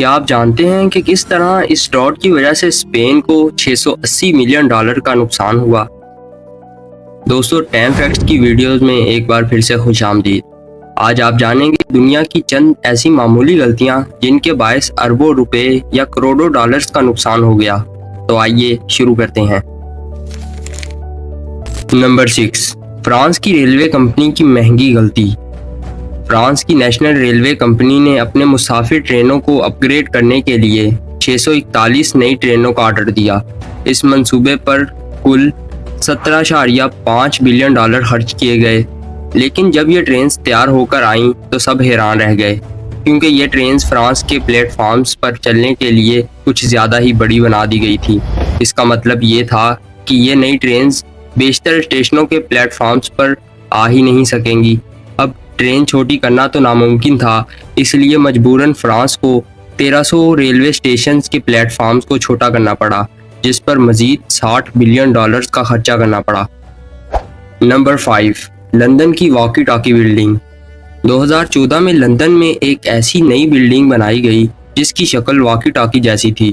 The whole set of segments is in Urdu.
کیا آپ جانتے ہیں کہ کس طرح اس ڈراٹ کی وجہ سے اسپین کو $680 ملین کا نقصان ہوا؟ دوستو، ٹیم فیکٹس کی ویڈیوز میں ایک بار پھر سے خوش آمدید۔ آج آپ جانیں گے دنیا کی چند ایسی معمولی غلطیاں جن کے باعث اربوں روپے یا کروڑوں ڈالرز کا نقصان ہو گیا۔ تو آئیے شروع کرتے ہیں۔ نمبر 6، فرانس کی ریلوے کمپنی کی مہنگی غلطی۔ فرانس کی نیشنل ریلوے کمپنی نے اپنے مسافر ٹرینوں کو اپ گریڈ کرنے کے لیے 641 نئی ٹرینوں کا آرڈر دیا۔ اس منصوبے پر کل $17.5 بلین خرچ کیے گئے، لیکن جب یہ ٹرینز تیار ہو کر آئیں تو سب حیران رہ گئے، کیونکہ یہ ٹرینز فرانس کے پلیٹ فارمز پر چلنے کے لیے کچھ زیادہ ہی بڑی بنا دی گئی تھی۔ اس کا مطلب یہ تھا کہ یہ نئی ٹرینز بیشتر اسٹیشنوں کے پلیٹ فارمز پر آ ہی نہیں سکیں گی۔ اب ٹرین چھوٹی کرنا تو ناممکن تھا، اس لیے مجبوراً فرانس کو 1300 ریلوے اسٹیشنز کے پلیٹ فارمز کو چھوٹا کرنا پڑا، جس پر مزید $60 بلین کا خرچہ کرنا پڑا۔ نمبر 5، لندن کی واکی ٹاکی بلڈنگ۔ 2014 میں لندن میں ایک ایسی نئی بلڈنگ بنائی گئی جس کی شکل واکی ٹاکی جیسی تھی۔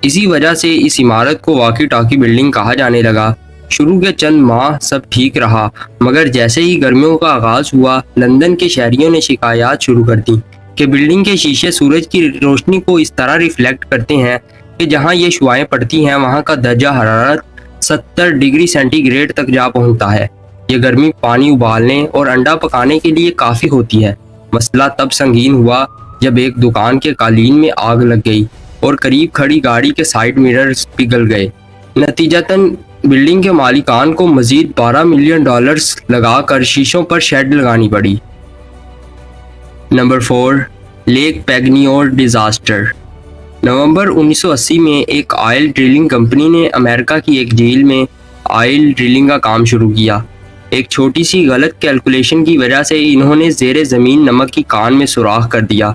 اسی وجہ سے اس عمارت کو واکی ٹاکی بلڈنگ کہا جانے لگا۔ شروع کے چند ماہ سب ٹھیک رہا، مگر جیسے ہی گرمیوں کا آغاز ہوا، لندن کے شہریوں نے شکایات شروع کر دیں کہ بلڈنگ کے شیشے سورج کی روشنی کو اس طرح ریفلیکٹ کرتے ہیں کہ جہاں یہ شعاعیں پڑتی ہیں وہاں کا درجہ حرارت 70 ڈگری سینٹی گریڈ تک جا پہنچتا ہے۔ یہ گرمی پانی ابالنے اور انڈا پکانے کے لیے کافی ہوتی ہے۔ مسئلہ تب سنگین ہوا جب ایک دکان کے قالین میں آگ لگ گئی اور قریب کھڑی گاڑی کے سائیڈ مررز پگھل گئے۔ نتیجتاً بلڈنگ کے مالکان کو مزید $12 ملین لگا کر شیشوں پر شیڈ لگانی پڑی۔ Number 4، lake Peigneur disaster. November 1980 میں ایک آئل ڈرلنگ کمپنی نے امریکہ کی ایک جھیل میں آئل ڈرلنگ کا کام شروع کیا۔ ایک چھوٹی سی غلط کیلکولیشن کی وجہ سے انہوں نے زیر زمین نمک کی کان میں سوراخ کر دیا۔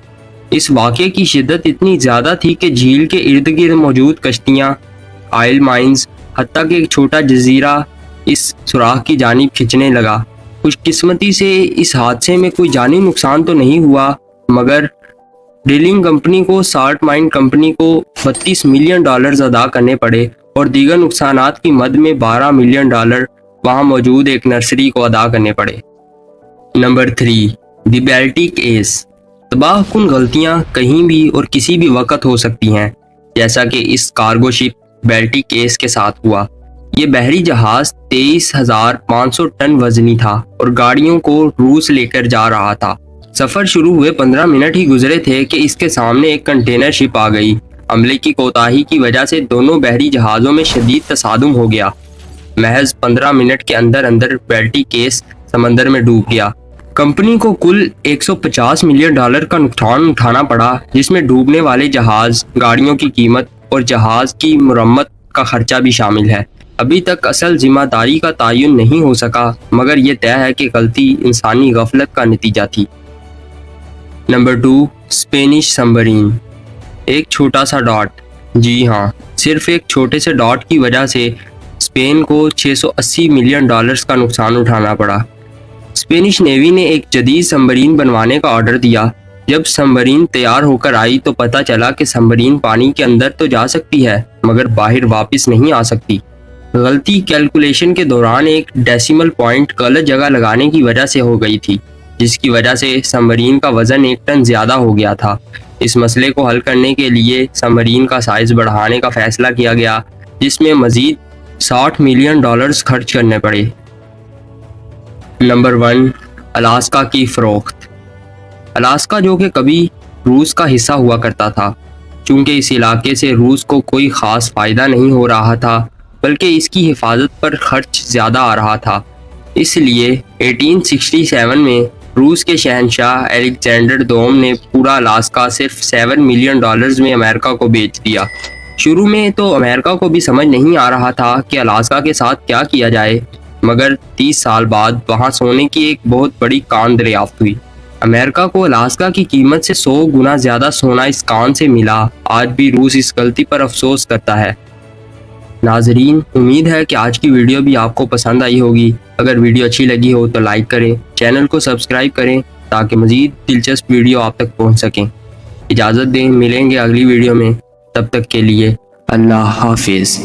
اس واقعے کی شدت اتنی زیادہ تھی کہ جھیل کے ارد گرد موجود کشتیاں، آئل مائنز، حتیٰ کہ ایک چھوٹا جزیرہ اس سوراخ کی جانب کھنچنے لگا۔ خوش قسمتی سے اس حادثے میں کوئی جانی نقصان تو نہیں ہوا، مگر ڈرلنگ کمپنی کو سالٹ مائن کمپنی کو $32 ملین ادا کرنے پڑے اور دیگر نقصانات کی مد میں $12 ملین وہاں موجود ایک نرسری کو ادا کرنے پڑے۔ نمبر 3، دی بیلٹک ایس۔ تباہ کن غلطیاں کہیں بھی اور کسی بھی وقت ہو سکتی ہیں، جیسا کہ اس کارگو شپ بیلٹک ایس کے ساتھ ہوا۔ یہ بحری جہاز 23,500 ٹن وزنی تھا اور گاڑیوں کو روس لے کر جا رہا تھا۔ سفر شروع ہوئے 15 منٹ ہی گزرے تھے کہ اس کے سامنے ایک کنٹینر شپ آ گئی۔ عملے کی کوتاہی کی وجہ سے دونوں بحری جہازوں میں شدید تصادم ہو گیا۔ محض 15 منٹ کے اندر بیلٹک ایس سمندر میں ڈوب گیا۔ کمپنی کو کل $150 ملین کا نقصان اٹھانا پڑا، جس میں ڈوبنے والے جہاز، گاڑیوں کی قیمت اور جہاز کی مرمت کا خرچہ بھی شامل ہے۔ ابھی تک اصل ذمہ داری کا تعین نہیں ہو سکا، مگر یہ طے ہے کہ غلطی انسانی غفلت کا نتیجہ تھی۔ Number 2، Spanish submarine. ایک چھوٹا سا ڈاٹ، جی ہاں، صرف ایک چھوٹے سے ڈاٹ کی وجہ سے اسپین کو $680 ملین کا نقصان اٹھانا پڑا۔ اسپینش نیوی نے ایک جدید سبمرین بنوانے کا آرڈر دیا۔ جب سبمرین تیار ہو کر آئی تو پتہ چلا کہ سبمرین پانی کے اندر تو جا سکتی ہے، مگر باہر واپس نہیں آ سکتی۔ غلطی کیلکولیشن کے دوران ایک ڈیسیمل پوائنٹ غلط جگہ لگانے کی وجہ سے ہو گئی تھی، جس کی وجہ سے سبمرین کا وزن 1 ٹن زیادہ ہو گیا تھا۔ اس مسئلے کو حل کرنے کے لیے سبمرین کا سائز بڑھانے کا فیصلہ کیا گیا، جس میں مزید $60 ملین خرچ کرنے پڑے۔ نمبر 1، الاسکا کی فروخت۔ الاسکا، جو کہ کبھی روس کا حصہ ہوا کرتا تھا، چونکہ اس علاقے سے روس کو کوئی خاص فائدہ نہیں ہو رہا تھا، بلکہ اس کی حفاظت پر خرچ زیادہ آ رہا تھا، اس لیے 1867 میں روس کے شہنشاہ الیگزینڈر دوم نے پورا الاسکا صرف $7 ملین میں امریکہ کو بیچ دیا۔ شروع میں تو امریکہ کو بھی سمجھ نہیں آ رہا تھا کہ الاسکا کے ساتھ کیا کیا جائے، مگر 30 سال بعد وہاں سونے کی ایک بہت بڑی کان دریافت ہوئی۔ امریکہ کو الاسکا کی قیمت سے 100 گنا زیادہ سونا اس کان سے ملا۔ آج بھی روس اس غلطی پر افسوس کرتا ہے۔ ناظرین، امید ہے کہ آج کی ویڈیو بھی آپ کو پسند آئی ہوگی۔ اگر ویڈیو اچھی لگی ہو تو لائک کریں، چینل کو سبسکرائب کریں تاکہ مزید دلچسپ ویڈیو آپ تک پہنچ سکیں۔ اجازت دیں، ملیں گے اگلی ویڈیو میں، تب تک کے لیے اللہ حافظ۔